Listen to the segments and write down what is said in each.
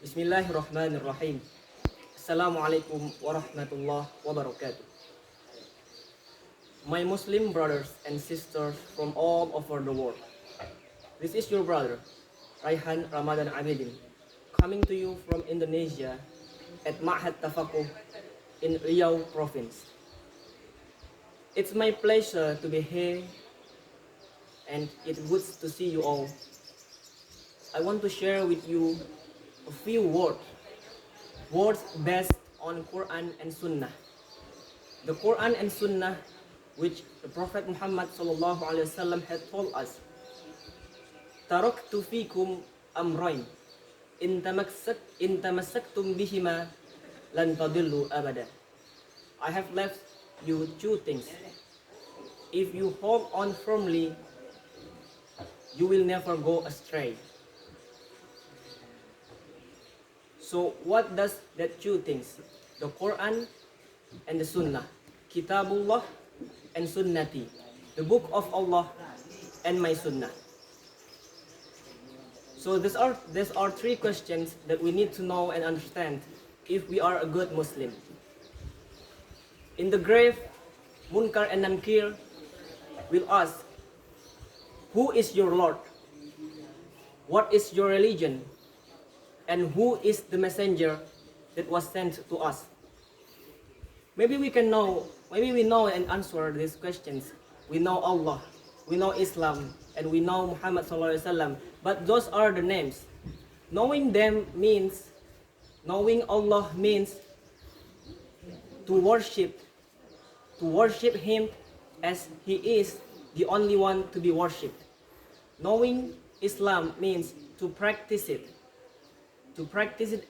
Bismillahirrahmanirrahim. Assalamualaikum warahmatullahi wabarakatuh. My Muslim brothers and sisters from all over the world. This is your brother, Raihan Ramadan Abidin, coming to you from Indonesia at Ma'had Tafaqquh in Riau province. It's my pleasure to be here and it's good to see you all. I want to share with you a few words based on Qur'an and Sunnah. The Qur'an and Sunnah which the Prophet Muhammad sallallahu alaihi wasallam had told us. Taraktu fikum amrayn in tamassaktum bihima lan tadillu abada. I have left you two things. If you hold on firmly, you will never go astray. So what does that two things? The Quran and the Sunnah. Kitabullah and Sunnati. The book of Allah and my Sunnah. So these are three questions that we need to know and understand if we are a good Muslim. In the grave, Munkar and Nankir will ask, who is your Lord? What is your religion? And who is the messenger that was sent to us? Maybe we know and answer these questions. We know Allah, we know Islam, and we know Muhammad sallallahu alaihi wasallam. But those are the names. Knowing them means, knowing Allah means to worship Him as He is the only one to be worshipped. Knowing Islam means to practice it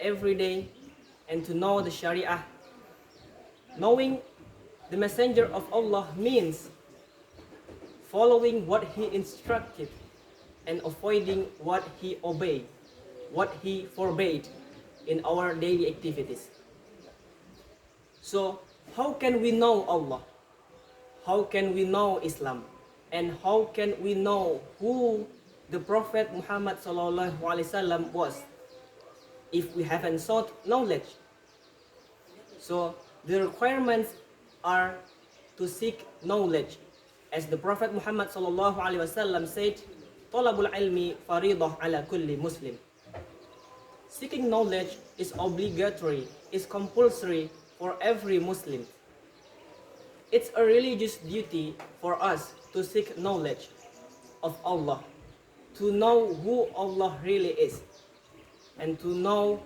every day and to know the Sharia. Knowing the messenger of Allah means following what he instructed and avoiding what he forbade in our daily activities. So how can we know Allah? How can we know Islam? And how can we know who the Prophet Muhammad sallallahu alaihi wasallam was if we haven't sought knowledge? So the requirements are to seek knowledge, as the Prophet Muhammad sallallahu alaihi wasallam said, "Talabul ilmi faridah ala kulli Muslim." Seeking knowledge is obligatory, is compulsory for every Muslim. It's a religious duty for us to seek knowledge of Allah, to know who Allah really is, and to know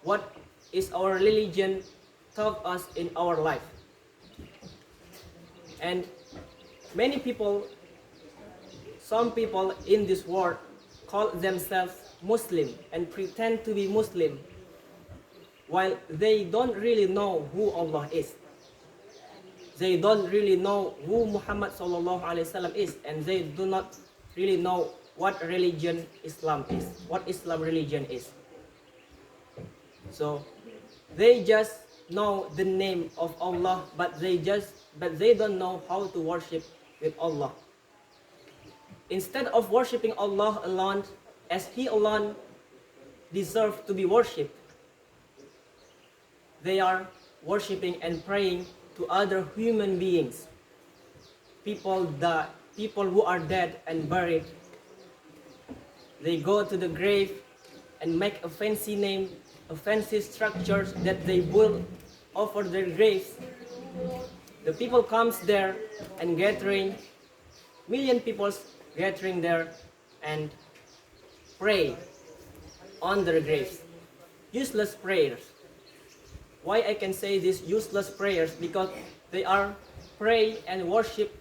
what is our religion taught us in our life. And some people in this world call themselves Muslim and pretend to be Muslim, while they don't really know who Allah is. They don't really know who Muhammad sallallahu alaihi wasallam is, and they do not really know what religion Islam is, what Islam religion is. So they just know the name of Allah, but they don't know how to worship with Allah. Instead of worshiping Allah alone, as He alone deserves to be worshipped, they are worshiping and praying to other human beings, people who are dead and buried. They go to the grave and make a fancy name, a fancy structures that they will offer their graves. The people comes there and million people gathering there and pray on their graves. Useless prayers. Why I can say these useless prayers? Because they are pray and worship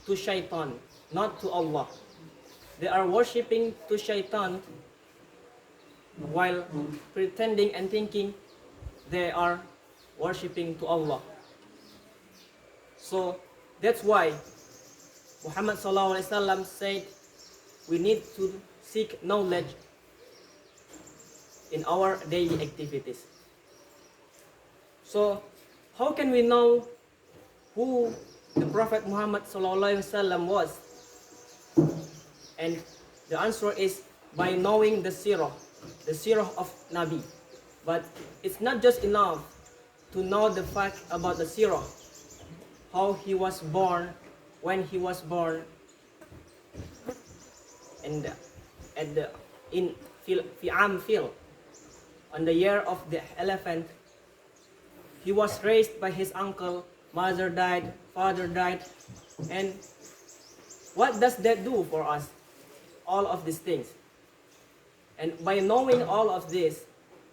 to shaitan, not to Allah. They are worshipping to shaitan while pretending and thinking they are worshipping to Allah. So that's why Muhammad sallallahu alaihi wasallam said we need to seek knowledge in our daily activities. So how can we know who the Prophet Muhammad sallallahu alaihi wasallam was? And the answer is by knowing the seerah, the seerah of Nabi. But it's not just enough to know the fact about the seerah, how he was born, when he was born, and in Fi'am Fil, on the year of the elephant, he was raised by his uncle, mother died, father died, and what does that do for us? All of these things. And by knowing all of this,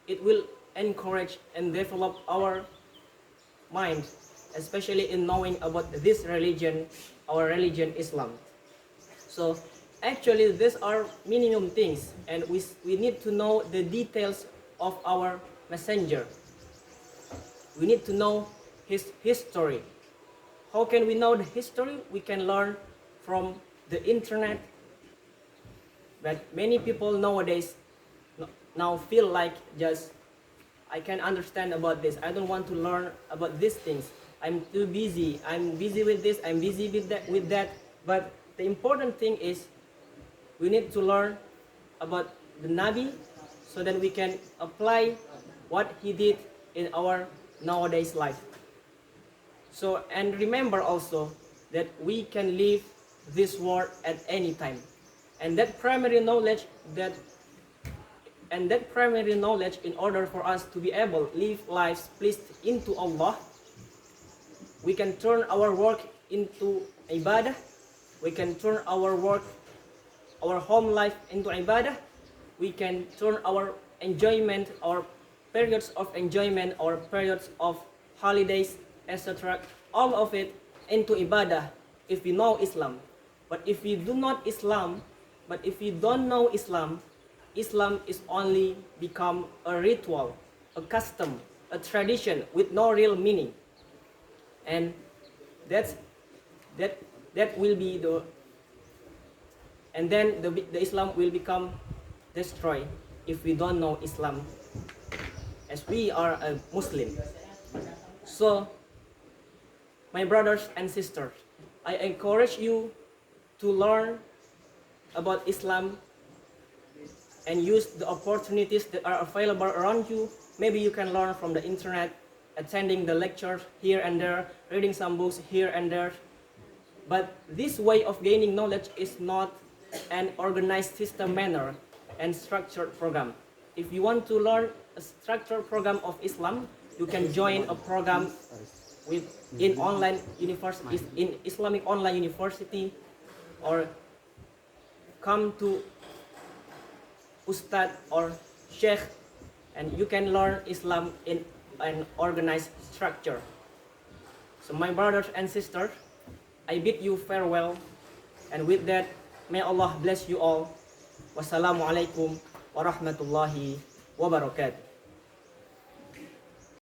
it will encourage and develop our mind, especially in knowing about this religion, our religion, Islam. So actually, these are minimum things, and we need to know the details of our messenger. We need to know his history. How can we know the history? We can learn from the internet. But many people nowadays now feel like just, I can understand about this. I don't want to learn about these things. I'm too busy. I'm busy with this. I'm busy with that. But the important thing is we need to learn about the Nabi so that we can apply what he did in our nowadays life. So, and remember also that we can leave this world at any time. And that primary knowledge in order for us to be able to live lives pleased into Allah, we can turn our work into ibadah. We can turn our work, our home life into ibadah. We can turn our enjoyment, our periods of enjoyment, our periods of holidays, etc., all of it into ibadah if we know Islam. But if we do not Islam, but if we don't know Islam, Islam is only become a ritual, a custom, a tradition with no real meaning. And that will be the, and then the Islam will become destroyed if we don't know Islam, as we are a Muslim. So, my brothers and sisters, I encourage you to learn about Islam and use the opportunities that are available around you. Maybe you can learn from the internet, attending the lectures here and there, reading some books here and there. But this way of gaining knowledge is not an organized system manner and structured program. If you want to learn a structured program of Islam, you can join a program in Islamic online university, or come to Ustad or Sheikh, and you can learn Islam in an organized structure. So my brothers and sisters, I bid you farewell, and with that, may Allah bless you all. Wassalamualaikum warahmatullahi wabarakatuh.